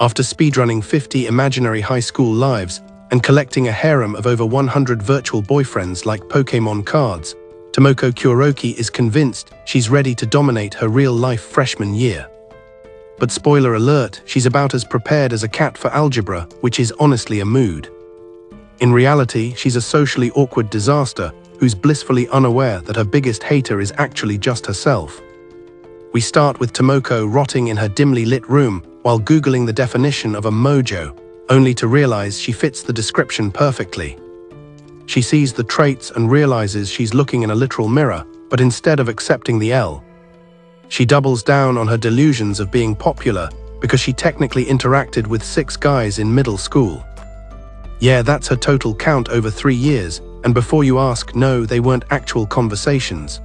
After speedrunning 50 imaginary high school lives and collecting a harem of over 100 virtual boyfriends like Pokémon cards, Tomoko Kuroki is convinced she's ready to dominate her real-life freshman year. But spoiler alert, she's about as prepared as a cat for algebra, which is honestly a mood. In reality, she's a socially awkward disaster who's blissfully unaware that her biggest hater is actually just herself. We start with Tomoko rotting in her dimly lit room while Googling the definition of a mojo, only to realize she fits the description perfectly. She sees the traits and realizes she's looking in a literal mirror, but instead of accepting the L, she doubles down on her delusions of being popular because she technically interacted with 6 guys in middle school. Yeah, that's her total count over 3 years, and before you ask, no, they weren't actual conversations.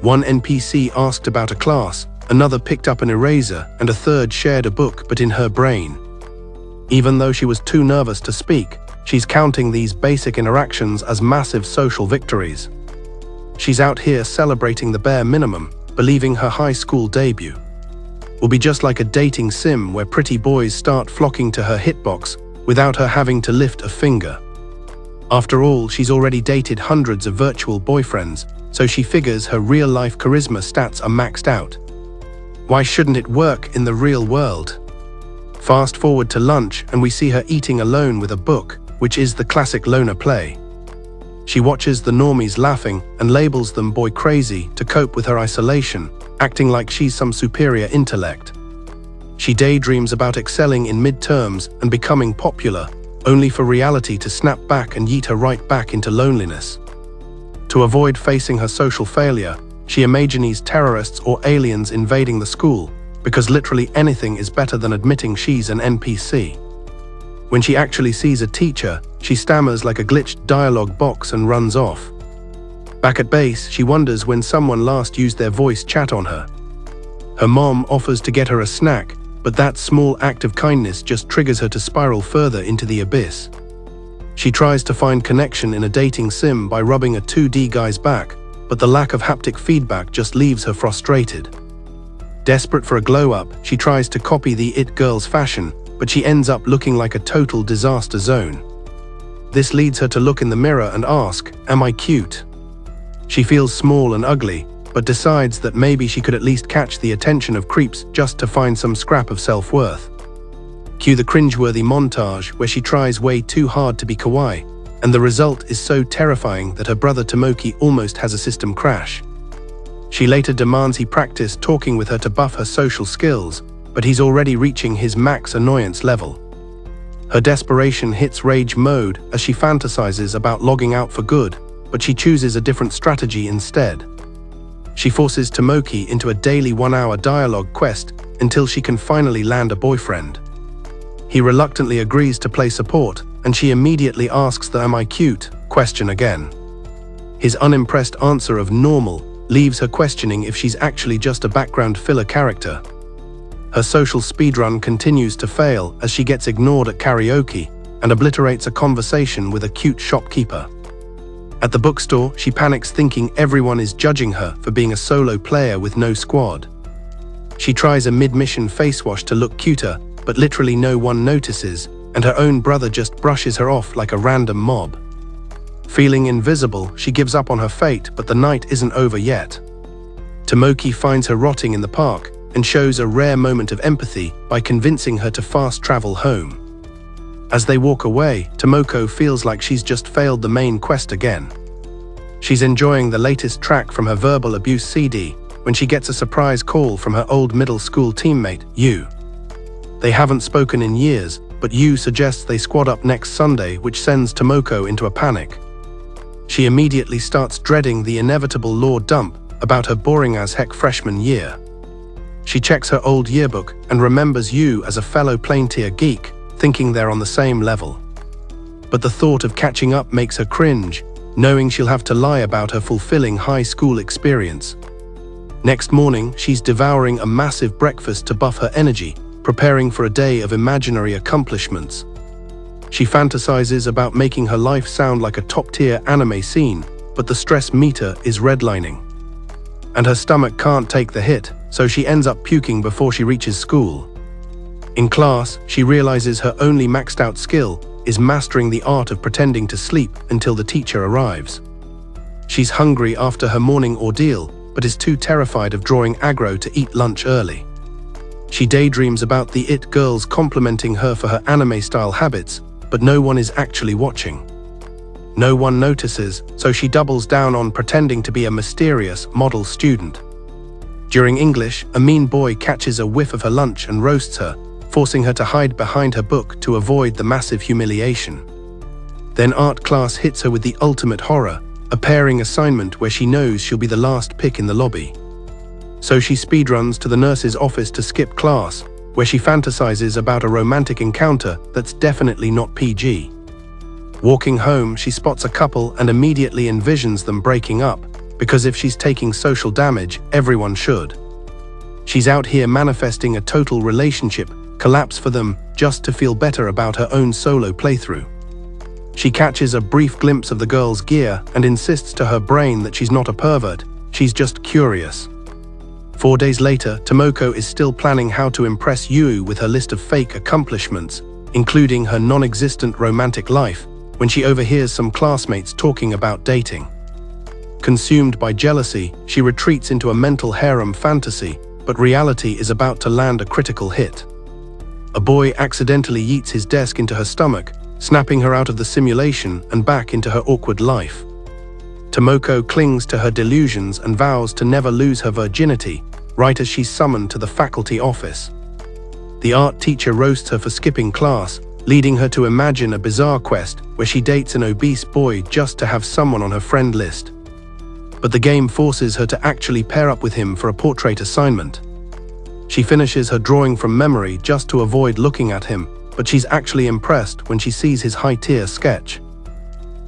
One NPC asked about a class, another picked up an eraser, and a third shared a book, but in her brain. Even though she was too nervous to speak, she's counting these basic interactions as massive social victories. She's out here celebrating the bare minimum, believing her high school debut will be just like a dating sim where pretty boys start flocking to her hitbox without her having to lift a finger. After all, she's already dated hundreds of virtual boyfriends, so she figures her real-life charisma stats are maxed out. Why shouldn't it work in the real world? Fast forward to lunch and we see her eating alone with a book, which is the classic loner play. She watches the normies laughing and labels them boy crazy to cope with her isolation, acting like she's some superior intellect. She daydreams about excelling in midterms and becoming popular, only for reality to snap back and yeet her right back into loneliness. To avoid facing her social failure, she imagines terrorists or aliens invading the school, because literally anything is better than admitting she's an NPC. When she actually sees a teacher, she stammers like a glitched dialogue box and runs off. Back at base, she wonders when someone last used their voice chat on her. Her mom offers to get her a snack, but that small act of kindness just triggers her to spiral further into the abyss. She tries to find connection in a dating sim by rubbing a 2D guy's back, but the lack of haptic feedback just leaves her frustrated. Desperate for a glow-up, she tries to copy the it girl's fashion, but she ends up looking like a total disaster zone. This leads her to look in the mirror and ask, "Am I cute?" She feels small and ugly, but decides that maybe she could at least catch the attention of creeps just to find some scrap of self-worth. Cue the cringeworthy montage where she tries way too hard to be kawaii, and the result is so terrifying that her brother Tomoki almost has a system crash. She later demands he practice talking with her to buff her social skills, but he's already reaching his max annoyance level. Her desperation hits rage mode as she fantasizes about logging out for good, but she chooses a different strategy instead. She forces Tomoki into a daily 1-hour dialogue quest until she can finally land a boyfriend. He reluctantly agrees to play support, and she immediately asks the "Am I cute?" question again. His unimpressed answer of normal leaves her questioning if she's actually just a background filler character. Her social speedrun continues to fail as she gets ignored at karaoke and obliterates a conversation with a cute shopkeeper. At the bookstore, she panics thinking everyone is judging her for being a solo player with no squad. She tries a mid-mission face wash to look cuter, but literally no one notices, and her own brother just brushes her off like a random mob. Feeling invisible, she gives up on her fate, but the night isn't over yet. Tomoki finds her rotting in the park and shows a rare moment of empathy by convincing her to fast travel home. As they walk away, Tomoko feels like she's just failed the main quest again. She's enjoying the latest track from her verbal abuse CD when she gets a surprise call from her old middle school teammate, Yu. They haven't spoken in years, but Yu suggests they squad up next Sunday, which sends Tomoko into a panic. She immediately starts dreading the inevitable lore dump about her boring-as-heck freshman year. She checks her old yearbook and remembers Yu as a fellow plain-tier geek, thinking they're on the same level. But the thought of catching up makes her cringe, knowing she'll have to lie about her fulfilling high school experience. Next morning, she's devouring a massive breakfast to buff her energy, preparing for a day of imaginary accomplishments. She fantasizes about making her life sound like a top-tier anime scene, but the stress meter is redlining. And her stomach can't take the hit, so she ends up puking before she reaches school. In class, she realizes her only maxed out skill is mastering the art of pretending to sleep until the teacher arrives. She's hungry after her morning ordeal, but is too terrified of drawing aggro to eat lunch early. She daydreams about the it girls complimenting her for her anime-style habits, but no one is actually watching. No one notices, so she doubles down on pretending to be a mysterious model student. During English, a mean boy catches a whiff of her lunch and roasts her, forcing her to hide behind her book to avoid the massive humiliation. Then art class hits her with the ultimate horror, a pairing assignment where she knows she'll be the last pick in the lobby. So she speedruns to the nurse's office to skip class, where she fantasizes about a romantic encounter that's definitely not PG. Walking home, she spots a couple and immediately envisions them breaking up, because if she's taking social damage, everyone should. She's out here manifesting a total relationship collapse for them just to feel better about her own solo playthrough. She catches a brief glimpse of the girl's gear and insists to her brain that she's not a pervert, she's just curious. 4 days later, Tomoko is still planning how to impress Yu with her list of fake accomplishments, including her non-existent romantic life, when she overhears some classmates talking about dating. Consumed by jealousy, she retreats into a mental harem fantasy, but reality is about to land a critical hit. A boy accidentally yeets his desk into her stomach, snapping her out of the simulation and back into her awkward life. Tomoko clings to her delusions and vows to never lose her virginity, right as she's summoned to the faculty office. The art teacher roasts her for skipping class, leading her to imagine a bizarre quest where she dates an obese boy just to have someone on her friend list. But the game forces her to actually pair up with him for a portrait assignment. She finishes her drawing from memory just to avoid looking at him, but she's actually impressed when she sees his high-tier sketch.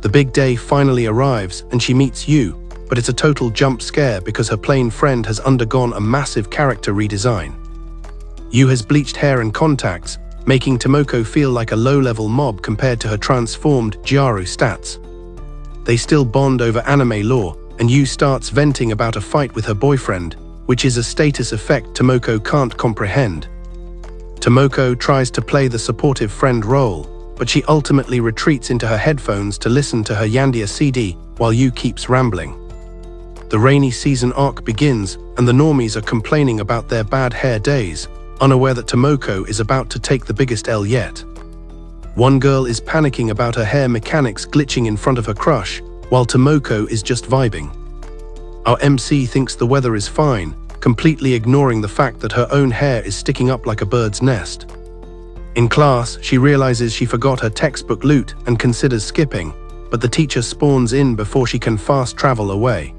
The big day finally arrives and she meets Yu, but it's a total jump scare because her plain friend has undergone a massive character redesign. Yu has bleached hair and contacts, making Tomoko feel like a low-level mob compared to her transformed Gyaru stats. They still bond over anime lore, and Yu starts venting about a fight with her boyfriend, which is a status effect Tomoko can't comprehend. Tomoko tries to play the supportive friend role, but she ultimately retreats into her headphones to listen to her Yandia CD while Yu keeps rambling. The rainy season arc begins, and the normies are complaining about their bad hair days, unaware that Tomoko is about to take the biggest L yet. One girl is panicking about her hair mechanics glitching in front of her crush, while Tomoko is just vibing. Our MC thinks the weather is fine, completely ignoring the fact that her own hair is sticking up like a bird's nest. In class, she realizes she forgot her textbook loot and considers skipping, but the teacher spawns in before she can fast travel away.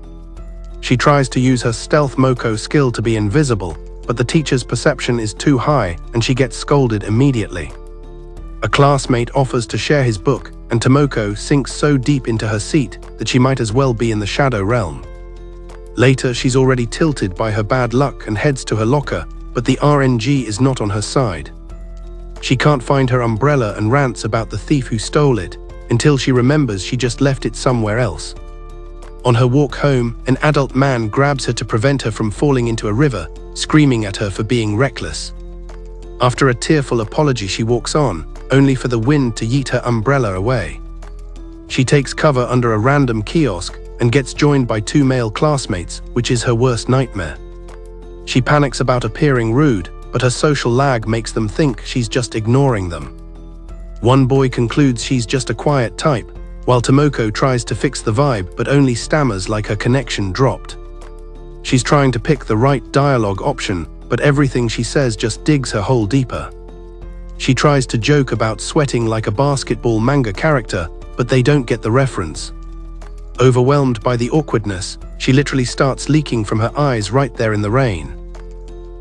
She tries to use her stealth Moko skill to be invisible, but the teacher's perception is too high and she gets scolded immediately. A classmate offers to share his book, and Tomoko sinks so deep into her seat that she might as well be in the shadow realm. Later, she's already tilted by her bad luck and heads to her locker, but the RNG is not on her side. She can't find her umbrella and rants about the thief who stole it, until she remembers she just left it somewhere else. On her walk home, an adult man grabs her to prevent her from falling into a river, screaming at her for being reckless. After a tearful apology, she walks on, only for the wind to yeet her umbrella away. She takes cover under a random kiosk and gets joined by 2 male classmates, which is her worst nightmare. She panics about appearing rude, but her social lag makes them think she's just ignoring them. One boy concludes she's just a quiet type, while Tomoko tries to fix the vibe but only stammers like her connection dropped. She's trying to pick the right dialogue option, but everything she says just digs her hole deeper. She tries to joke about sweating like a basketball manga character, but they don't get the reference. Overwhelmed by the awkwardness, she literally starts leaking from her eyes right there in the rain.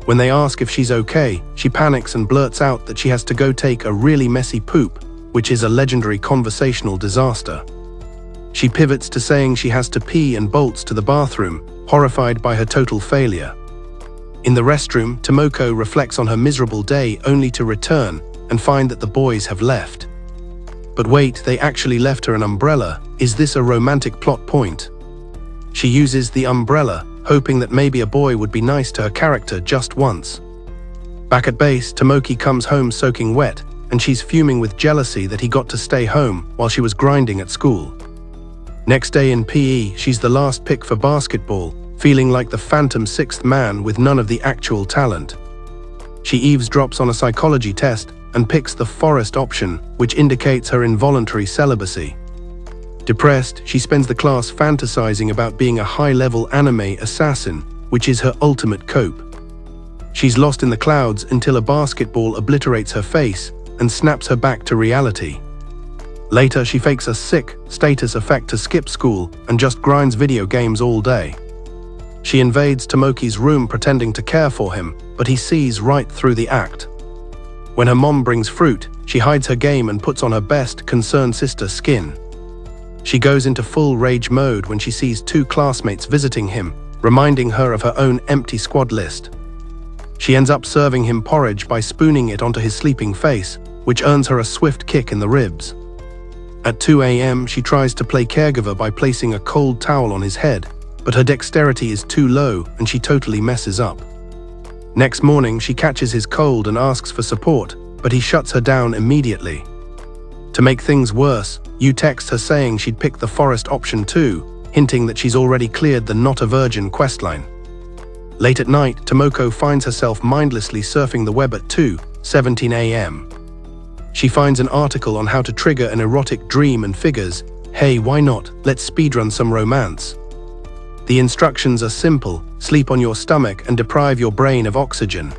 When they ask if she's okay, she panics and blurts out that she has to go take a really messy poop, which is a legendary conversational disaster. She pivots to saying she has to pee and bolts to the bathroom, horrified by her total failure. In the restroom, Tomoko reflects on her miserable day only to return and find that the boys have left. But wait, they actually left her an umbrella. Is this a romantic plot point? She uses the umbrella, hoping that maybe a boy would be nice to her character just once. Back at base, Tomoko comes home soaking wet, and she's fuming with jealousy that he got to stay home while she was grinding at school. Next day in PE, she's the last pick for basketball, feeling like the phantom sixth man with none of the actual talent. She eavesdrops on a psychology test and picks the forest option, which indicates her involuntary celibacy. Depressed, she spends the class fantasizing about being a high-level anime assassin, which is her ultimate cope. She's lost in the clouds until a basketball obliterates her face and snaps her back to reality. Later, she fakes a sick status effect to skip school and just grinds video games all day. She invades Tomoki's room pretending to care for him, but he sees right through the act. When her mom brings fruit, she hides her game and puts on her best concerned sister skin. She goes into full rage mode when she sees two classmates visiting him, reminding her of her own empty squad list. She ends up serving him porridge by spooning it onto his sleeping face, which earns her a swift kick in the ribs. At 2 a.m., she tries to play caregiver by placing a cold towel on his head, but her dexterity is too low and she totally messes up. Next morning, she catches his cold and asks for support, but he shuts her down immediately. To make things worse, Yu texts her saying she'd pick the forest option too, hinting that she's already cleared the Not a Virgin questline. Late at night, Tomoko finds herself mindlessly surfing the web at 2:17 a.m. She finds an article on how to trigger an erotic dream and figures, hey, why not, let's speedrun some romance. The instructions are simple: sleep on your stomach and deprive your brain of oxygen.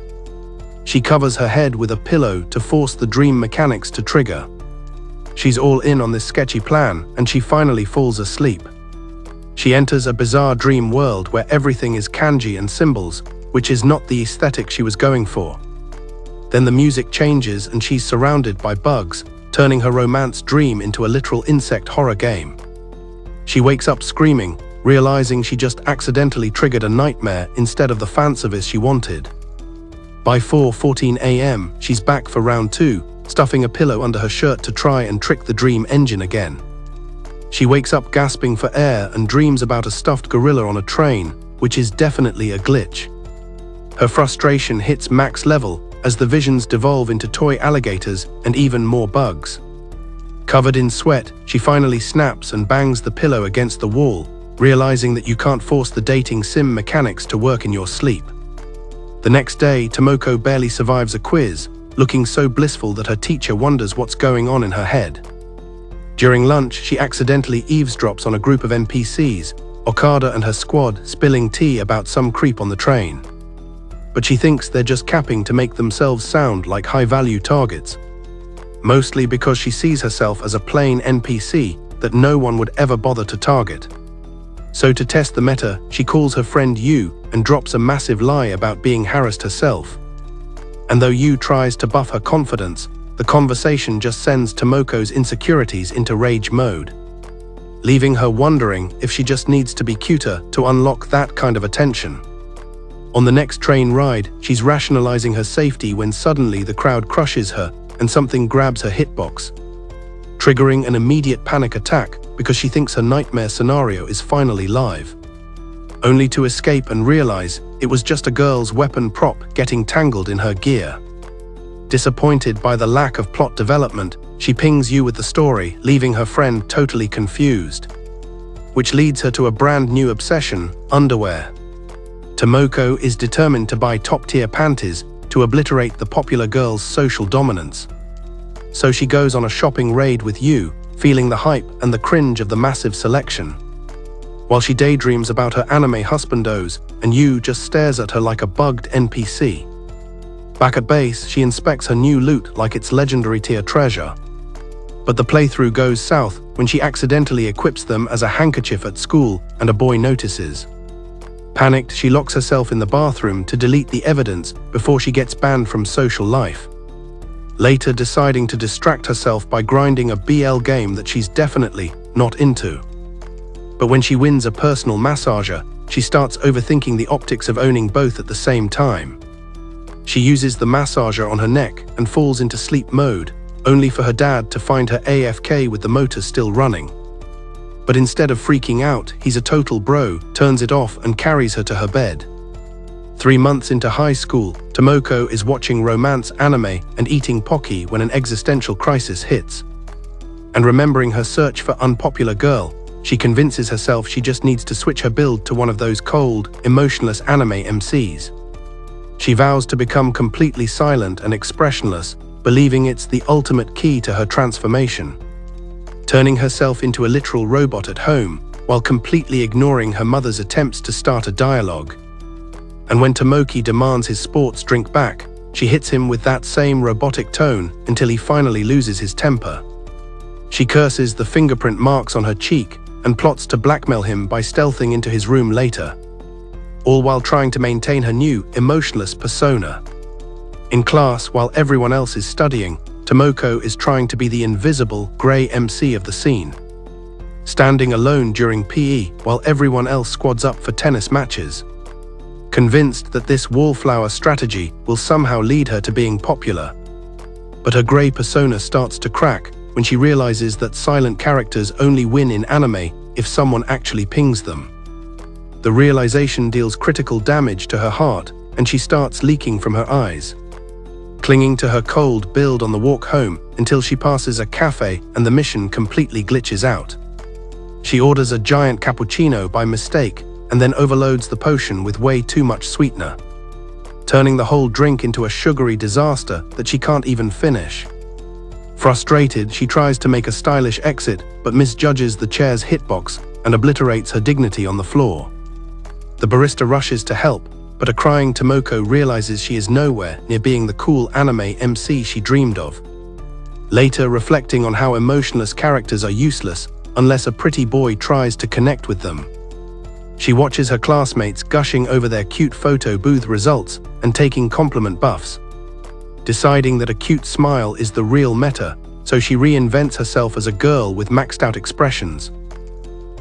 She covers her head with a pillow to force the dream mechanics to trigger. She's all in on this sketchy plan, and she finally falls asleep. She enters a bizarre dream world where everything is kanji and symbols, which is not the aesthetic she was going for. Then the music changes and she's surrounded by bugs, turning her romance dream into a literal insect horror game. She wakes up screaming, realizing she just accidentally triggered a nightmare instead of the fanservice she wanted. By 4:14 a.m., she's back for round 2, stuffing a pillow under her shirt to try and trick the dream engine again. She wakes up gasping for air and dreams about a stuffed gorilla on a train, which is definitely a glitch. Her frustration hits max level as the visions devolve into toy alligators and even more bugs. Covered in sweat, she finally snaps and bangs the pillow against the wall, realizing that you can't force the dating sim mechanics to work in your sleep. The next day, Tomoko barely survives a quiz, looking so blissful that her teacher wonders what's going on in her head. During lunch, she accidentally eavesdrops on a group of NPCs, Okada and her squad spilling tea about some creep on the train. But she thinks they're just capping to make themselves sound like high-value targets, mostly because she sees herself as a plain NPC that no one would ever bother to target. So to test the meta, she calls her friend Yu and drops a massive lie about being harassed herself. And though Yu tries to buff her confidence, the conversation just sends Tomoko's insecurities into rage mode, leaving her wondering if she just needs to be cuter to unlock that kind of attention. On the next train ride, she's rationalizing her safety when suddenly the crowd crushes her and something grabs her hitbox, triggering an immediate panic attack because she thinks her nightmare scenario is finally live, only to escape and realize it was just a girl's weapon prop getting tangled in her gear. Disappointed by the lack of plot development, she pings Yu with the story, leaving her friend totally confused, which leads her to a brand new obsession: underwear. Tomoko is determined to buy top-tier panties to obliterate the popular girl's social dominance. So she goes on a shopping raid with Yu, feeling the hype and the cringe of the massive selection, while she daydreams about her anime husbandos, and Yu just stares at her like a bugged NPC. Back at base, she inspects her new loot like it's legendary tier treasure. But the playthrough goes south when she accidentally equips them as a handkerchief at school and a boy notices. Panicked, she locks herself in the bathroom to delete the evidence before she gets banned from social life, later deciding to distract herself by grinding a BL game that she's definitely not into. But when she wins a personal massager, she starts overthinking the optics of owning both at the same time. She uses the massager on her neck and falls into sleep mode, only for her dad to find her AFK with the motor still running. But instead of freaking out, he's a total bro, turns it off and carries her to her bed. 3 months into high school, Tomoko is watching romance anime and eating Pocky when an existential crisis hits. And remembering her search for unpopular girl, she convinces herself she just needs to switch her build to one of those cold, emotionless anime MCs. She vows to become completely silent and expressionless, believing it's the ultimate key to her transformation. Turning herself into a literal robot at home, while completely ignoring her mother's attempts to start a dialogue. And when Tomoki demands his sports drink back, she hits him with that same robotic tone until he finally loses his temper. She curses the fingerprint marks on her cheek and plots to blackmail him by stealthing into his room later, all while trying to maintain her new, emotionless persona. In class, while everyone else is studying, Tomoko is trying to be the invisible, grey MC of the scene, standing alone during PE while everyone else squads up for tennis matches. Convinced that this wallflower strategy will somehow lead her to being popular. But her grey persona starts to crack when she realizes that silent characters only win in anime if someone actually pings them. The realization deals critical damage to her heart, and she starts leaking from her eyes. Clinging to her cold build on the walk home until she passes a cafe and the mission completely glitches out. She orders a giant cappuccino by mistake and then overloads the potion with way too much sweetener, turning the whole drink into a sugary disaster that she can't even finish. Frustrated, she tries to make a stylish exit but misjudges the chair's hitbox and obliterates her dignity on the floor. The barista rushes to help, but a crying Tomoko realizes she is nowhere near being the cool anime MC she dreamed of. Later, reflecting on how emotionless characters are useless unless a pretty boy tries to connect with them, she watches her classmates gushing over their cute photo booth results and taking compliment buffs. Deciding that a cute smile is the real meta, so she reinvents herself as a girl with maxed out expressions.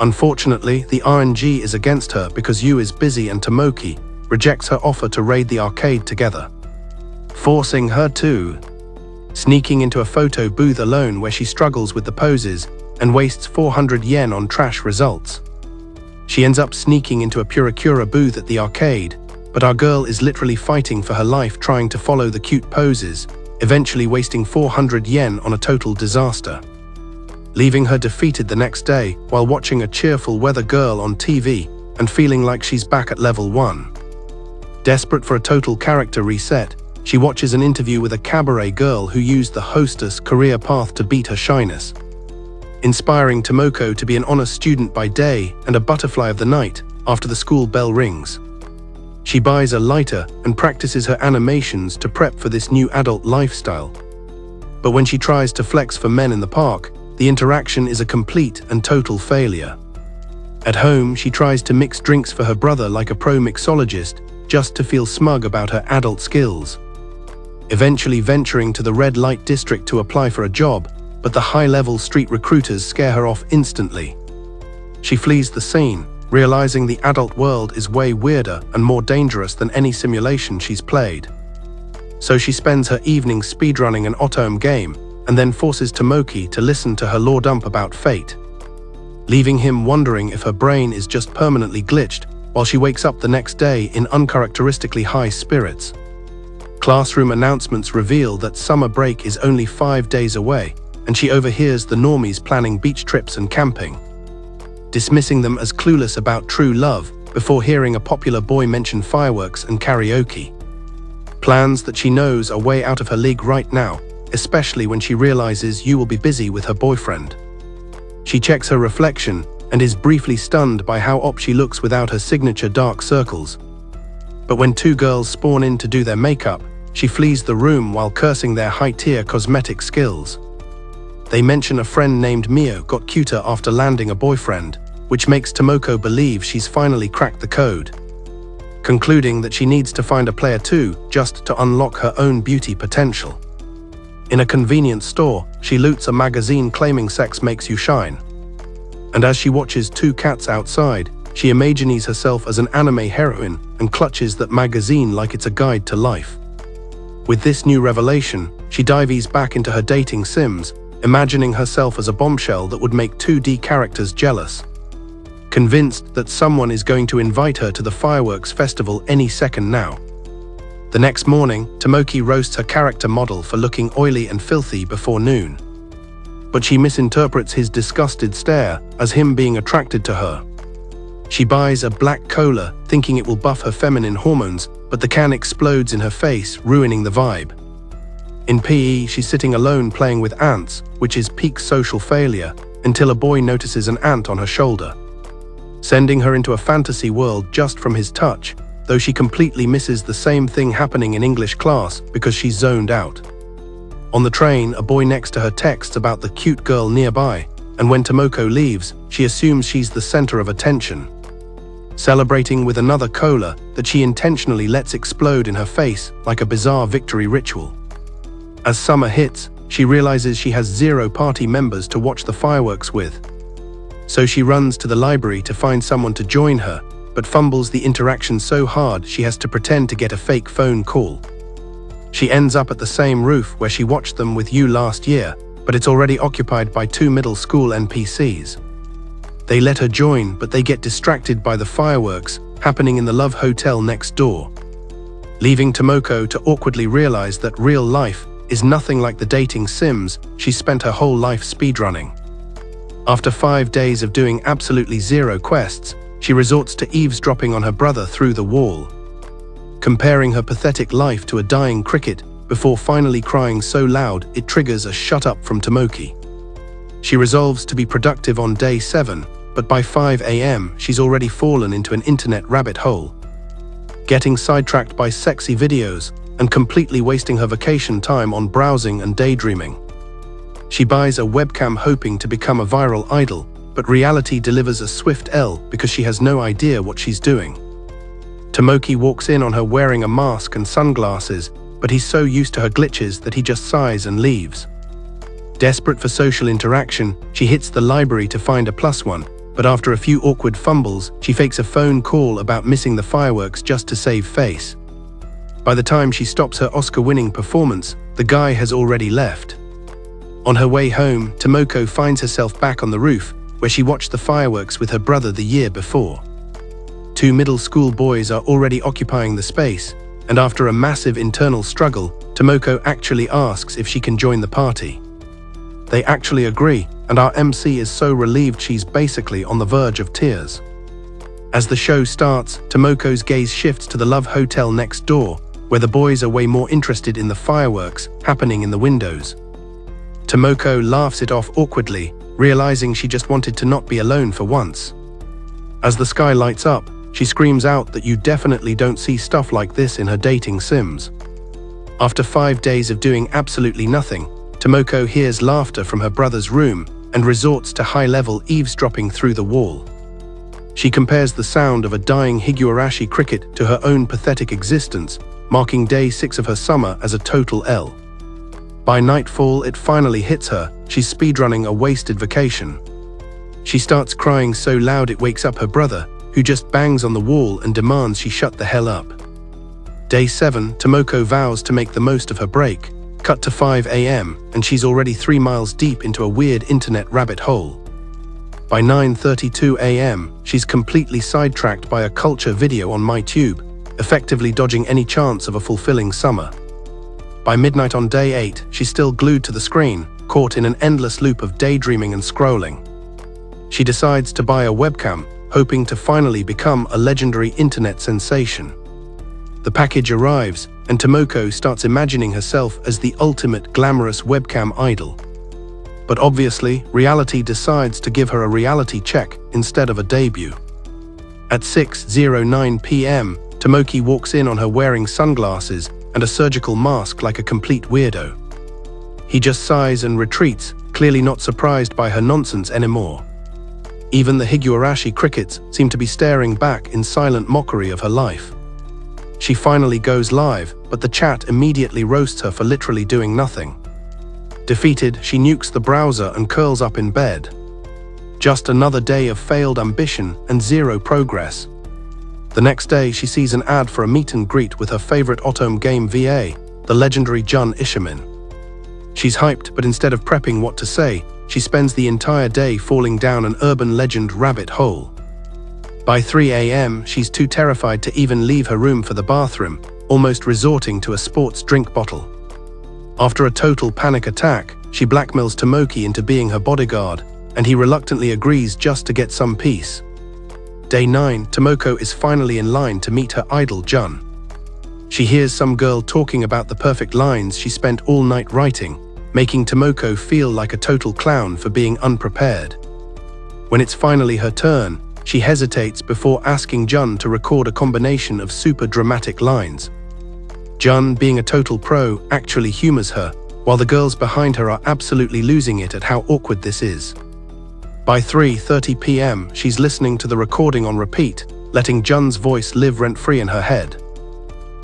Unfortunately, the RNG is against her because Yu is busy and Tomoki rejects her offer to raid the arcade together, forcing her to sneaking into a photo booth alone where she struggles with the poses and wastes 400 yen on trash results. She ends up sneaking into a Purikura booth at the arcade, but our girl is literally fighting for her life trying to follow the cute poses, eventually wasting 400 yen on a total disaster, leaving her defeated the next day while watching a cheerful weather girl on TV and feeling like she's back at level 1. Desperate for a total character reset, she watches an interview with a cabaret girl who used the hostess career path to beat her shyness, inspiring Tomoko to be an honor student by day and a butterfly of the night after the school bell rings. She buys a lighter and practices her animations to prep for this new adult lifestyle. But when she tries to flex for men in the park, the interaction is a complete and total failure. At home, she tries to mix drinks for her brother like a pro mixologist just to feel smug about her adult skills, eventually venturing to the red light district to apply for a job, but the high-level street recruiters scare her off instantly. She flees the scene, realizing the adult world is way weirder and more dangerous than any simulation she's played. So she spends her evening speedrunning an Otome game and then forces Tomoki to listen to her lore dump about fate, leaving him wondering if her brain is just permanently glitched while she wakes up the next day in uncharacteristically high spirits. Classroom announcements reveal that summer break is only 5 days away, and she overhears the normies planning beach trips and camping, dismissing them as clueless about true love before hearing a popular boy mention fireworks and karaoke. Plans that she knows are way out of her league right now, especially when she realizes Yu will be busy with her boyfriend. She checks her reflection and is briefly stunned by how op she looks without her signature dark circles. But when two girls spawn in to do their makeup, she flees the room while cursing their high-tier cosmetic skills. They mention a friend named Mio got cuter after landing a boyfriend, which makes Tomoko believe she's finally cracked the code, concluding that she needs to find a player too just to unlock her own beauty potential. In a convenience store, she loots a magazine claiming sex makes you shine. And as she watches two cats outside, she imagines herself as an anime heroine and clutches that magazine like it's a guide to life. With this new revelation, she dives back into her dating sims, imagining herself as a bombshell that would make 2D characters jealous. convinced that someone is going to invite her to the fireworks festival any second now. The next morning, Tomoko roasts her character model for looking oily and filthy before noon. But she misinterprets his disgusted stare as him being attracted to her. She buys a black cola, thinking it will buff her feminine hormones, but the can explodes in her face, ruining the vibe. In PE, she's sitting alone playing with ants, which is peak social failure, until a boy notices an ant on her shoulder, sending her into a fantasy world just from his touch, though she completely misses the same thing happening in English class because she's zoned out. On the train, a boy next to her texts about the cute girl nearby, and when Tomoko leaves, she assumes she's the center of attention, celebrating with another cola that she intentionally lets explode in her face like a bizarre victory ritual. As summer hits, she realizes she has 0 party members to watch the fireworks with. So she runs to the library to find someone to join her, but fumbles the interaction so hard she has to pretend to get a fake phone call. She ends up at the same roof where she watched them with you last year, but it's already occupied by 2 middle school NPCs. They let her join, but they get distracted by the fireworks happening in the Love Hotel next door, leaving Tomoko to awkwardly realize that real life is nothing like the dating sims she spent her whole life speedrunning. After 5 days of doing absolutely 0 quests, she resorts to eavesdropping on her brother through the wall, comparing her pathetic life to a dying cricket before finally crying so loud it triggers a shut up from Tomoko. She resolves to be productive on day 7, but by 5 AM she's already fallen into an internet rabbit hole, getting sidetracked by sexy videos and completely wasting her vacation time on browsing and daydreaming. She buys a webcam hoping to become a viral idol, but reality delivers a swift L because she has no idea what she's doing. Tomoko walks in on her wearing a mask and sunglasses, but he's so used to her glitches that he just sighs and leaves. Desperate for social interaction, she hits the library to find a +1, but after a few awkward fumbles, she fakes a phone call about missing the fireworks just to save face. By the time she stops her Oscar-winning performance, the guy has already left. On her way home, Tomoko finds herself back on the roof, where she watched the fireworks with her brother the year before. 2 middle school boys are already occupying the space, and after a massive internal struggle, Tomoko actually asks if she can join the party. They actually agree, and our MC is so relieved she's basically on the verge of tears. As the show starts, Tomoko's gaze shifts to the Love Hotel next door, where the boys are way more interested in the fireworks happening in the windows. Tomoko laughs it off awkwardly, realizing she just wanted to not be alone for once. As the sky lights up, she screams out that you definitely don't see stuff like this in her dating sims. After 5 days of doing absolutely nothing, Tomoko hears laughter from her brother's room and resorts to high-level eavesdropping through the wall. She compares the sound of a dying Higurashi cricket to her own pathetic existence, marking day 6 of her summer as a total L. By nightfall, it finally hits her. She's speedrunning a wasted vacation. She starts crying so loud it wakes up her brother, who just bangs on the wall and demands she shut the hell up. Day 7, Tomoko vows to make the most of her break. Cut to 5 AM, and she's already 3 miles deep into a weird internet rabbit hole. By 9:32 AM, she's completely sidetracked by a culture video on MyTube, effectively dodging any chance of a fulfilling summer. By midnight on day 8, she's still glued to the screen, caught in an endless loop of daydreaming and scrolling. She decides to buy a webcam, hoping to finally become a legendary internet sensation. The package arrives, and Tomoko starts imagining herself as the ultimate glamorous webcam idol. But obviously, reality decides to give her a reality check instead of a debut. At 6:09 PM, Tomoko walks in on her wearing sunglasses and a surgical mask like a complete weirdo. He just sighs and retreats, clearly not surprised by her nonsense anymore. Even the Higurashi crickets seem to be staring back in silent mockery of her life. She finally goes live, but the chat immediately roasts her for literally doing nothing. Defeated, she nukes the browser and curls up in bed. Just another day of failed ambition and 0 progress. The next day, she sees an ad for a meet and greet with her favorite WataMote game VA, the legendary Jun Ishimin. She's hyped, but instead of prepping what to say, she spends the entire day falling down an urban legend rabbit hole. By 3 a.m., she's too terrified to even leave her room for the bathroom, almost resorting to a sports drink bottle. After a total panic attack, she blackmails Tomoko into being her bodyguard, and he reluctantly agrees just to get some peace. Day 9, Tomoko is finally in line to meet her idol Jun. She hears some girl talking about the perfect lines she spent all night writing, making Tomoko feel like a total clown for being unprepared. When it's finally her turn, she hesitates before asking Jun to record a combination of super dramatic lines. Jun, being a total pro, actually humors her, while the girls behind her are absolutely losing it at how awkward this is. By 3:30 p.m., she's listening to the recording on repeat, letting Jun's voice live rent-free in her head.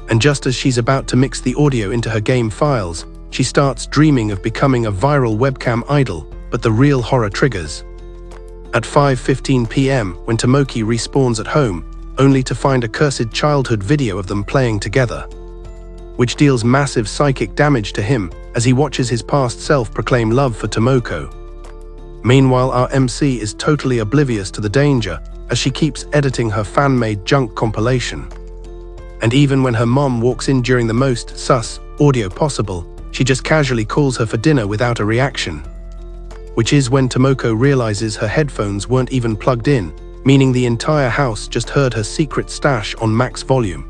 And just as she's about to mix the audio into her game files, she starts dreaming of becoming a viral webcam idol, but the real horror triggers. At 5:15 p.m., when Tomoko respawns at home, only to find a cursed childhood video of them playing together, which deals massive psychic damage to him as he watches his past self proclaim love for Tomoko. Meanwhile, our MC is totally oblivious to the danger as she keeps editing her fan-made junk compilation. And even when her mom walks in during the most sus audio possible, she just casually calls her for dinner without a reaction. Which is when Tomoko realizes her headphones weren't even plugged in, meaning the entire house just heard her secret stash on max volume.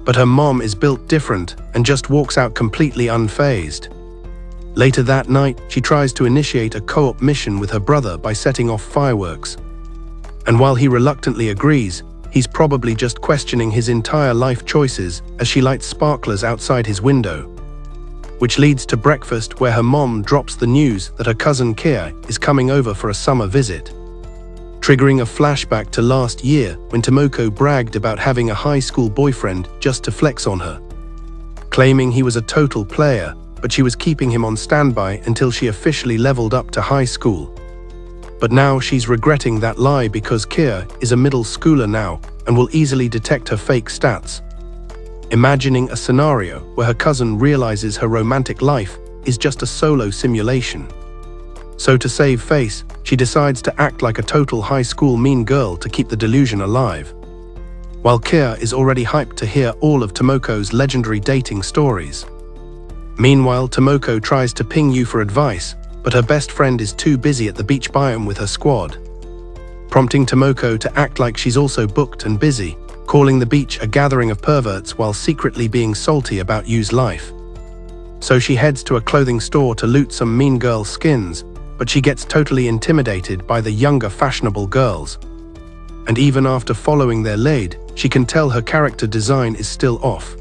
But her mom is built different and just walks out completely unfazed. Later that night, she tries to initiate a co-op mission with her brother by setting off fireworks. And while he reluctantly agrees, he's probably just questioning his entire life choices as she lights sparklers outside his window. Which leads to breakfast where her mom drops the news that her cousin Kia is coming over for a summer visit, triggering a flashback to last year when Tomoko bragged about having a high school boyfriend just to flex on her, claiming he was a total player, but she was keeping him on standby until she officially leveled up to high school. But now she's regretting that lie because Kia is a middle schooler now and will easily detect her fake stats. Imagining a scenario where her cousin realizes her romantic life is just a solo simulation. So to save face, she decides to act like a total high school mean girl to keep the delusion alive. While Kia is already hyped to hear all of Tomoko's legendary dating stories. Meanwhile, Tomoko tries to ping you for advice, but her best friend is too busy at the beach biome with her squad, prompting Tomoko to act like she's also booked and busy, calling the beach a gathering of perverts while secretly being salty about Yu's life. So she heads to a clothing store to loot some mean girl skins, but she gets totally intimidated by the younger fashionable girls. And even after following their lead, she can tell her character design is still off,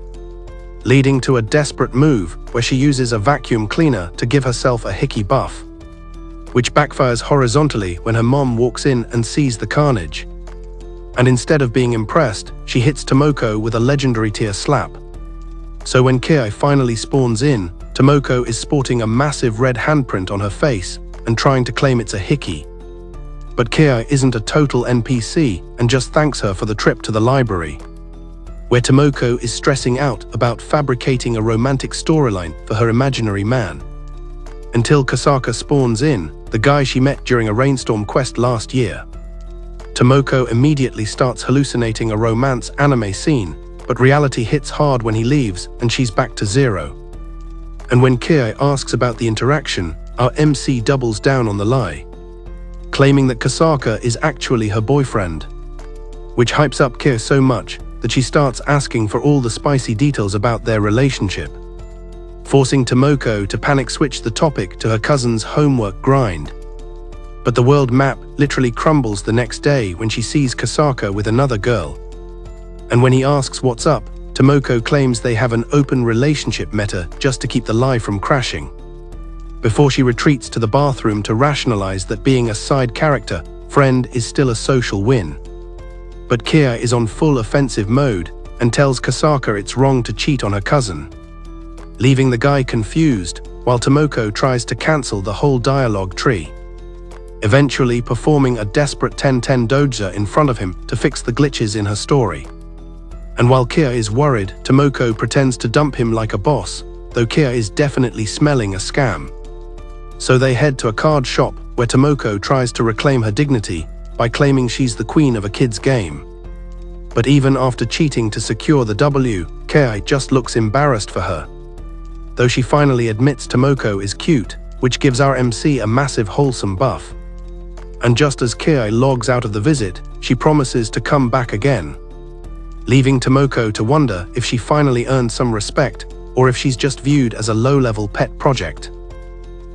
leading to a desperate move where she uses a vacuum cleaner to give herself a hickey buff, which backfires horizontally when her mom walks in and sees the carnage. And instead of being impressed, she hits Tomoko with a legendary tear slap. So when Kia finally spawns in, Tomoko is sporting a massive red handprint on her face and trying to claim it's a hickey. But Kia isn't a total NPC and just thanks her for the trip to the library, where Tomoko is stressing out about fabricating a romantic storyline for her imaginary man. Until Kasaka spawns in, the guy she met during a rainstorm quest last year. Tomoko immediately starts hallucinating a romance anime scene, but reality hits hard when he leaves and she's back to zero. And when Kia asks about the interaction, our MC doubles down on the lie, claiming that Kasaka is actually her boyfriend, which hypes up Kia so much that she starts asking for all the spicy details about their relationship, forcing Tomoko to panic switch the topic to her cousin's homework grind. But the world map literally crumbles the next day when she sees Kasaka with another girl. And when he asks what's up, Tomoko claims they have an open relationship meta just to keep the lie from crashing, before she retreats to the bathroom to rationalize that being a side character friend is still a social win. But Kia is on full offensive mode and tells Kasaka it's wrong to cheat on her cousin, leaving the guy confused while Tomoko tries to cancel the whole dialogue tree, eventually performing a desperate 10-10 doja in front of him to fix the glitches in her story. And while Kia is worried, Tomoko pretends to dump him like a boss, though Kia is definitely smelling a scam. So they head to a card shop where Tomoko tries to reclaim her dignity by claiming she's the queen of a kid's game. But even after cheating to secure the W, Kei just looks embarrassed for her. Though she finally admits Tomoko is cute, which gives our MC a massive wholesome buff. And just as Kei logs out of the visit, she promises to come back again, leaving Tomoko to wonder if she finally earned some respect or if she's just viewed as a low-level pet project.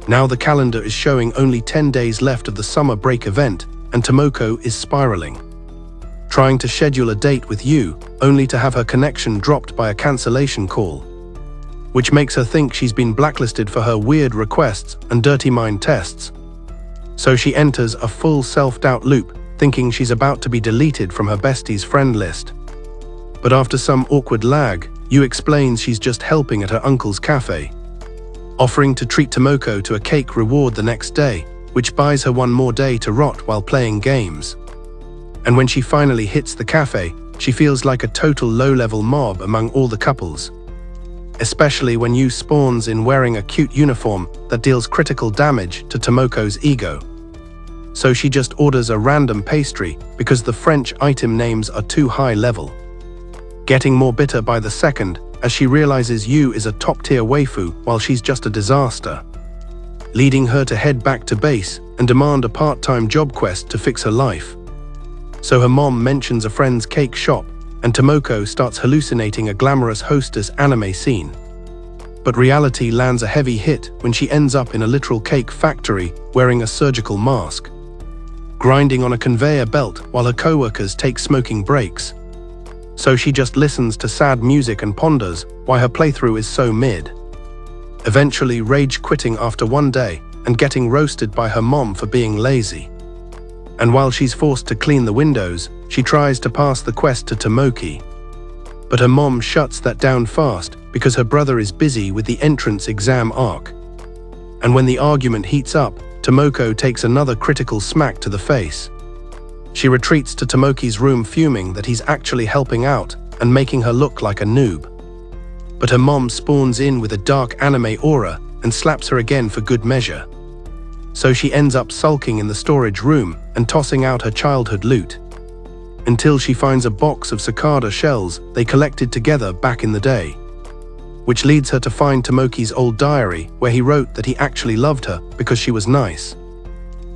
Now the calendar is showing only 10 days left of the summer break event, and Tomoko is spiraling, trying to schedule a date with you, only to have her connection dropped by a cancellation call, which makes her think she's been blacklisted for her weird requests and dirty mind tests. So she enters a full self-doubt loop, thinking she's about to be deleted from her bestie's friend list. But after some awkward lag, Yu explains she's just helping at her uncle's cafe, offering to treat Tomoko to a cake reward the next day, which buys her one more day to rot while playing games. And when she finally hits the cafe, she feels like a total low-level mob among all the couples, especially when Yu spawns in wearing a cute uniform that deals critical damage to Tomoko's ego. So she just orders a random pastry because the French item names are too high level, getting more bitter by the second as she realizes Yu is a top-tier waifu while she's just a disaster, leading her to head back to base and demand a part-time job quest to fix her life. So her mom mentions a friend's cake shop, and Tomoko starts hallucinating a glamorous hostess anime scene. But reality lands a heavy hit when she ends up in a literal cake factory wearing a surgical mask, grinding on a conveyor belt while her co-workers take smoking breaks. So she just listens to sad music and ponders why her playthrough is so mid, eventually rage quitting after one day and getting roasted by her mom for being lazy. And while she's forced to clean the windows, she tries to pass the quest to Tomoki. But her mom shuts that down fast because her brother is busy with the entrance exam arc. And when the argument heats up, Tomoko takes another critical smack to the face. She retreats to Tomoki's room fuming that he's actually helping out and making her look like a noob. But her mom spawns in with a dark anime aura and slaps her again for good measure. So she ends up sulking in the storage room and tossing out her childhood loot, until she finds a box of cicada shells they collected together back in the day, which leads her to find Tomoki's old diary where he wrote that he actually loved her because she was nice.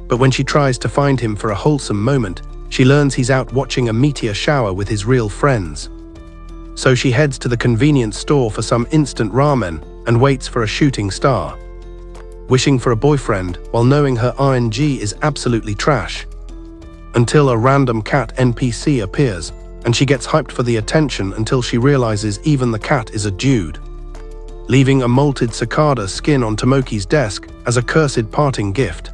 But when she tries to find him for a wholesome moment, she learns he's out watching a meteor shower with his real friends. So she heads to the convenience store for some instant ramen and waits for a shooting star, wishing for a boyfriend while knowing her RNG is absolutely trash, until a random cat NPC appears and she gets hyped for the attention until she realizes even the cat is a dude, leaving a molted cicada skin on Tomoki's desk as a cursed parting gift.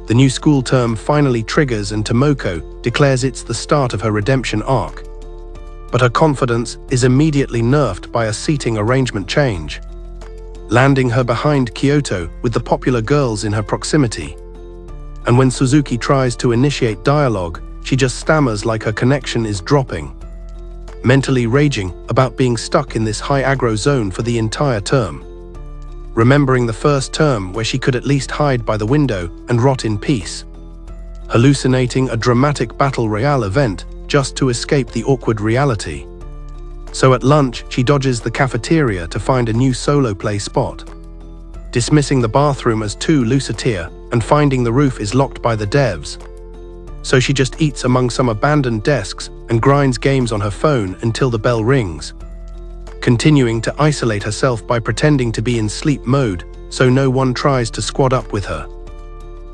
The new school term finally triggers and Tomoko declares it's the start of her redemption arc. But her confidence is immediately nerfed by a seating arrangement change, landing her behind Kyoto with the popular girls in her proximity. And when Suzuki tries to initiate dialogue, she just stammers like her connection is dropping, mentally raging about being stuck in this high aggro zone for the entire term, remembering the first term where she could at least hide by the window and rot in peace, hallucinating a dramatic battle royale event just to escape the awkward reality. So at lunch, she dodges the cafeteria to find a new solo play spot, dismissing the bathroom as too lucid and finding the roof is locked by the devs. So she just eats among some abandoned desks and grinds games on her phone until the bell rings, continuing to isolate herself by pretending to be in sleep mode so no one tries to squad up with her,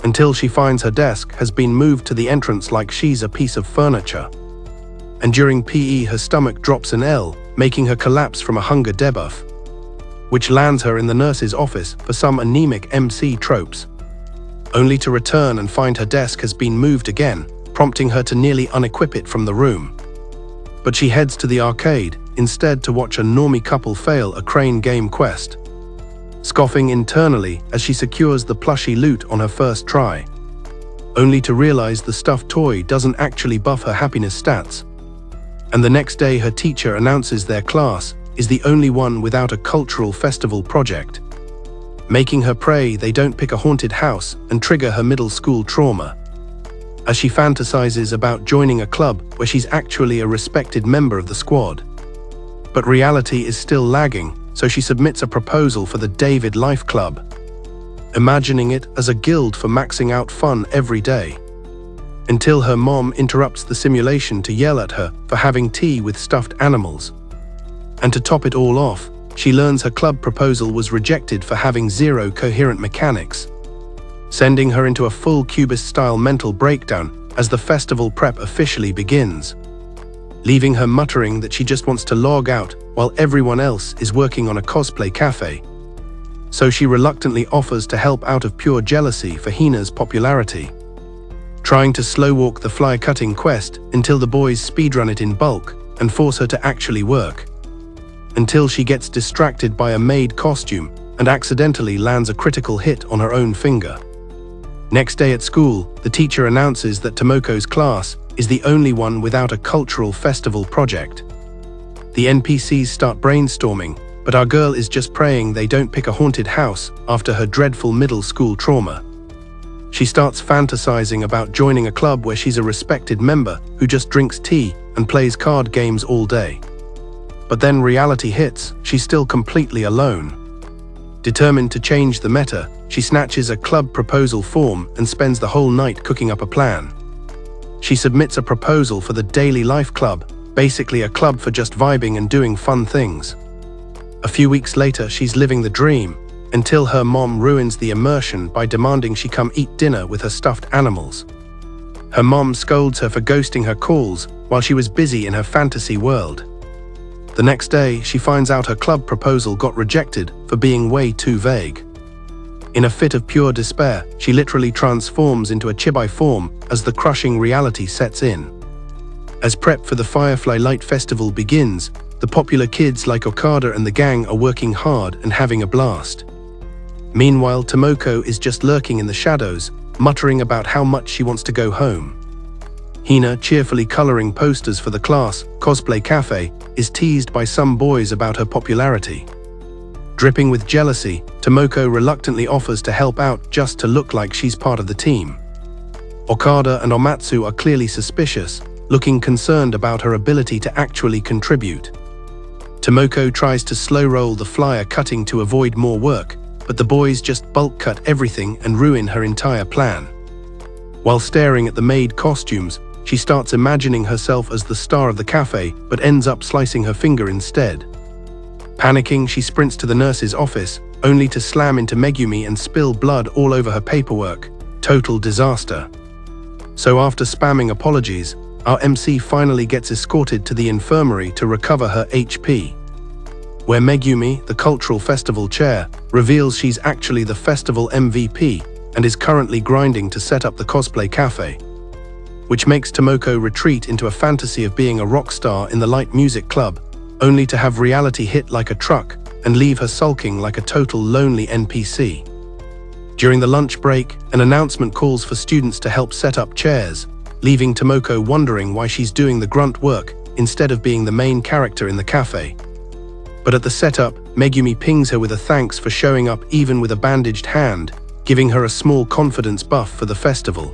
until she finds her desk has been moved to the entrance like she's a piece of furniture. And during PE her stomach drops an L, making her collapse from a hunger debuff, which lands her in the nurse's office for some anemic MC tropes, only to return and find her desk has been moved again, prompting her to nearly unequip it from the room. But she heads to the arcade instead to watch a normie couple fail a crane game quest, scoffing internally as she secures the plushy loot on her first try, only to realize the stuffed toy doesn't actually buff her happiness stats. And the next day her teacher announces their class is the only one without a cultural festival project, making her pray they don't pick a haunted house and trigger her middle school trauma. as she fantasizes about joining a club where she's actually a respected member of the squad. But reality is still lagging, so she submits a proposal for the David Life Club, imagining it as a guild for maxing out fun every day. Until her mom interrupts the simulation to yell at her for having tea with stuffed animals. And to top it all off, she learns her club proposal was rejected for having zero coherent mechanics, sending her into a full Cubist-style mental breakdown as the festival prep officially begins, leaving her muttering that she just wants to log out while everyone else is working on a cosplay cafe. So she reluctantly offers to help out of pure jealousy for Hina's popularity, trying to slow-walk the fly-cutting quest until the boys speedrun it in bulk and force her to actually work, until she gets distracted by a maid costume and accidentally lands a critical hit on her own finger. Next day at school, the teacher announces that Tomoko's class is the only one without a cultural festival project. The NPCs start brainstorming, but our girl is just praying they don't pick a haunted house after her dreadful middle school trauma. She starts fantasizing about joining a club where she's a respected member who just drinks tea and plays card games all day. But then reality hits, she's still completely alone. Determined to change the meta, she snatches a club proposal form and spends the whole night cooking up a plan. She submits a proposal for the Daily Life Club, basically a club for just vibing and doing fun things. A few weeks later, she's living the dream, until her mom ruins the immersion by demanding she come eat dinner with her stuffed animals. Her mom scolds her for ghosting her calls while she was busy in her fantasy world. The next day, she finds out her club proposal got rejected for being way too vague. In a fit of pure despair, she literally transforms into a chibi form as the crushing reality sets in. As prep for the Firefly Light Festival begins, the popular kids like Okada and the gang are working hard and having a blast. Meanwhile, Tomoko is just lurking in the shadows, muttering about how much she wants to go home. Hina, cheerfully coloring posters for the class cosplay cafe, is teased by some boys about her popularity. Dripping with jealousy, Tomoko reluctantly offers to help out just to look like she's part of the team. Okada and Omatsu are clearly suspicious, looking concerned about her ability to actually contribute. Tomoko tries to slow-roll the flyer cutting to avoid more work, but the boys just bulk cut everything and ruin her entire plan. While staring at the maid costumes, she starts imagining herself as the star of the cafe, but ends up slicing her finger instead. Panicking, she sprints to the nurse's office, only to slam into Megumi and spill blood all over her paperwork. Total disaster. So after spamming apologies, our MC finally gets escorted to the infirmary to recover her HP, where Megumi, the cultural festival chair, reveals she's actually the festival MVP and is currently grinding to set up the cosplay cafe, which makes Tomoko retreat into a fantasy of being a rock star in the light music club, only to have reality hit like a truck and leave her sulking like a total lonely NPC. During the lunch break, an announcement calls for students to help set up chairs, leaving Tomoko wondering why she's doing the grunt work instead of being the main character in the cafe. But at the setup, Megumi pings her with a thanks for showing up even with a bandaged hand, giving her a small confidence buff for the festival.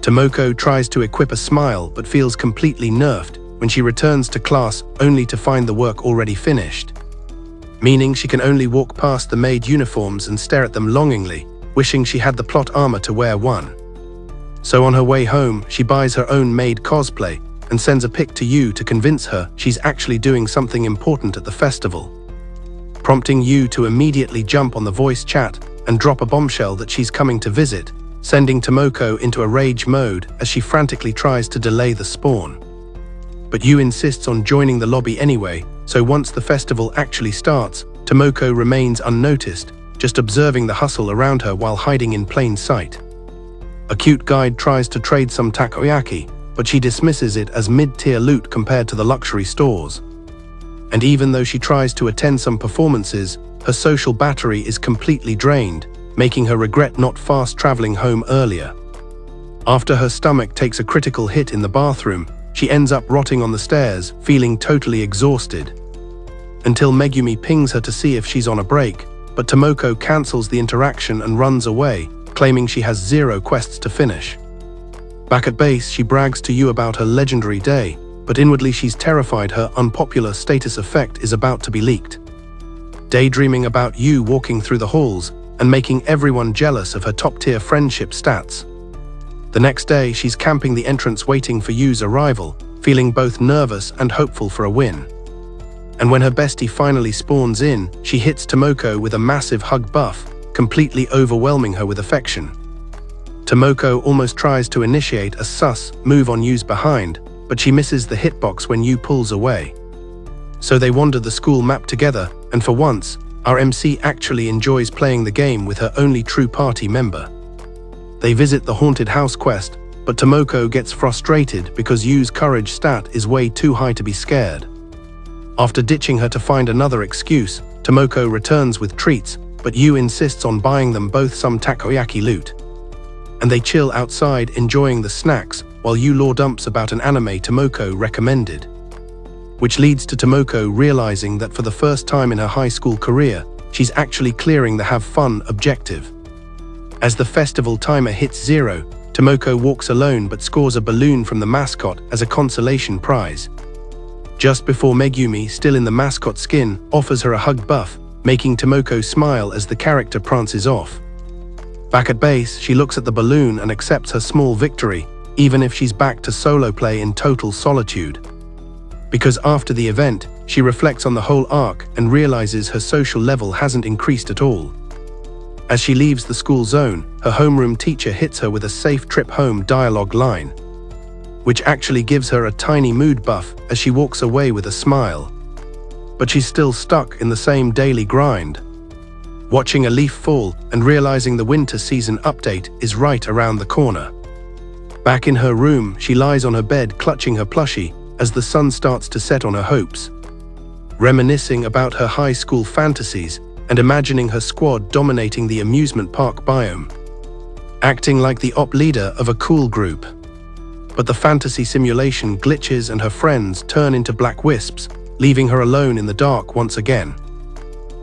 Tomoko tries to equip a smile but feels completely nerfed when she returns to class only to find the work already finished, meaning she can only walk past the maid uniforms and stare at them longingly, wishing she had the plot armor to wear one. So on her way home, she buys her own maid cosplay and sends a pic to Yu to convince her she's actually doing something important at the festival, prompting Yu to immediately jump on the voice chat and drop a bombshell that she's coming to visit, sending Tomoko into a rage mode as she frantically tries to delay the spawn. But Yu insists on joining the lobby anyway, so once the festival actually starts, Tomoko remains unnoticed, just observing the hustle around her while hiding in plain sight. A cute guide tries to trade some takoyaki, but she dismisses it as mid-tier loot compared to the luxury stores. And even though she tries to attend some performances, her social battery is completely drained, making her regret not fast-traveling home earlier. After her stomach takes a critical hit in the bathroom, she ends up rotting on the stairs, feeling totally exhausted. Until Megumi pings her to see if she's on a break, but Tomoko cancels the interaction and runs away, claiming she has 0 quests to finish. Back at base, she brags to you about her legendary day, but inwardly she's terrified her unpopular status effect is about to be leaked. Daydreaming about you walking through the halls and making everyone jealous of her top-tier friendship stats. The next day, she's camping the entrance waiting for you's arrival, feeling both nervous and hopeful for a win. And when her bestie finally spawns in, she hits Tomoko with a massive hug buff, completely overwhelming her with affection. Tomoko almost tries to initiate a sus move on you's behind, but she misses the hitbox when you pulls away. So they wander the school map together, and for once, our MC actually enjoys playing the game with her only true party member. They visit the haunted house quest, but Tomoko gets frustrated because you's courage stat is way too high to be scared. After ditching her to find another excuse, Tomoko returns with treats, but you insists on buying them both some takoyaki loot. And they chill outside enjoying the snacks while you lore dumps about an anime Tomoko recommended. Which leads to Tomoko realizing that for the first time in her high school career, she's actually clearing the have fun objective. As the festival timer hits 0, Tomoko walks alone but scores a balloon from the mascot as a consolation prize. Just before Megumi, still in the mascot skin, offers her a hug buff, making Tomoko smile as the character prances off. Back at base, she looks at the balloon and accepts her small victory, even if she's back to solo play in total solitude. Because after the event, she reflects on the whole arc and realizes her social level hasn't increased at all. As she leaves the school zone, her homeroom teacher hits her with a safe trip home dialogue line, which actually gives her a tiny mood buff as she walks away with a smile. But she's still stuck in the same daily grind, watching a leaf fall and realizing the winter season update is right around the corner. Back in her room, she lies on her bed clutching her plushie as the sun starts to set on her hopes, reminiscing about her high school fantasies and imagining her squad dominating the amusement park biome, acting like the op leader of a cool group. But the fantasy simulation glitches and her friends turn into black wisps, leaving her alone in the dark once again.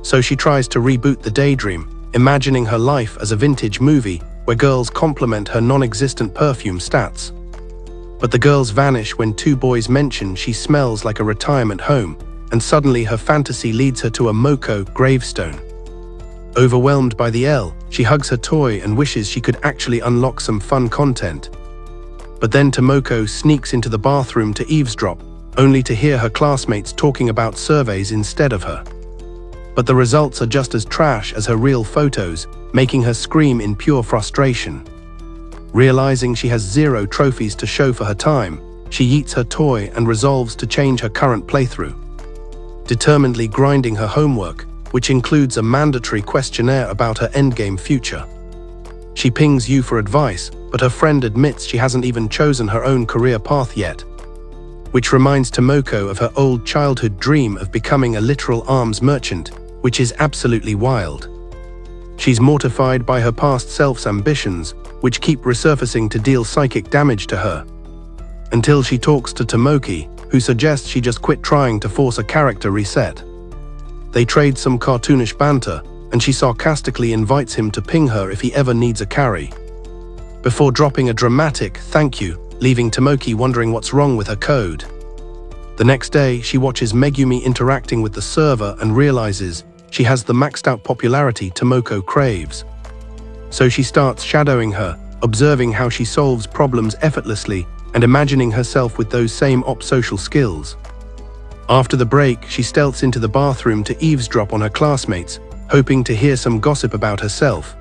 So she tries to reboot the daydream, imagining her life as a vintage movie where girls compliment her non-existent perfume stats. But the girls vanish when two boys mention she smells like a retirement home, and suddenly her fantasy leads her to a Moko gravestone. Overwhelmed by the L, she hugs her toy and wishes she could actually unlock some fun content. But then Tomoko sneaks into the bathroom to eavesdrop, only to hear her classmates talking about surveys instead of her. But the results are just as trash as her real photos, making her scream in pure frustration. Realizing she has 0 trophies to show for her time, she eats her toy and resolves to change her current playthrough, determinedly grinding her homework, which includes a mandatory questionnaire about her endgame future. She pings you for advice, but her friend admits she hasn't even chosen her own career path yet, which reminds Tomoko of her old childhood dream of becoming a literal arms merchant, which is absolutely wild. She's mortified by her past self's ambitions, which keep resurfacing to deal psychic damage to her, until she talks to Tomoki, who suggests she just quit trying to force a character reset. They trade some cartoonish banter, and she sarcastically invites him to ping her if he ever needs a carry, before dropping a dramatic thank you, leaving Tomoki wondering what's wrong with her code. The next day, she watches Megumi interacting with the server and realizes she has the maxed out popularity Tomoko craves. So she starts shadowing her, observing how she solves problems effortlessly and imagining herself with those same social skills. After the break, she stealths into the bathroom to eavesdrop on her classmates, hoping to hear some gossip about herself.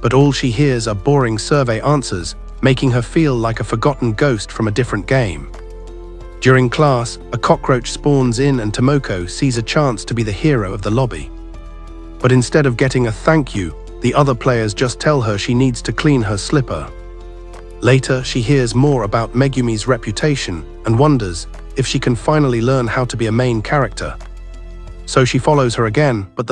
But all she hears are boring survey answers, making her feel like a forgotten ghost from a different game. During class, a cockroach spawns in and Tomoko sees a chance to be the hero of the lobby. But instead of getting a thank you, the other players just tell her she needs to clean her slipper. Later, she hears more about Megumi's reputation and wonders if she can finally learn how to be a main character. So she follows her again, but the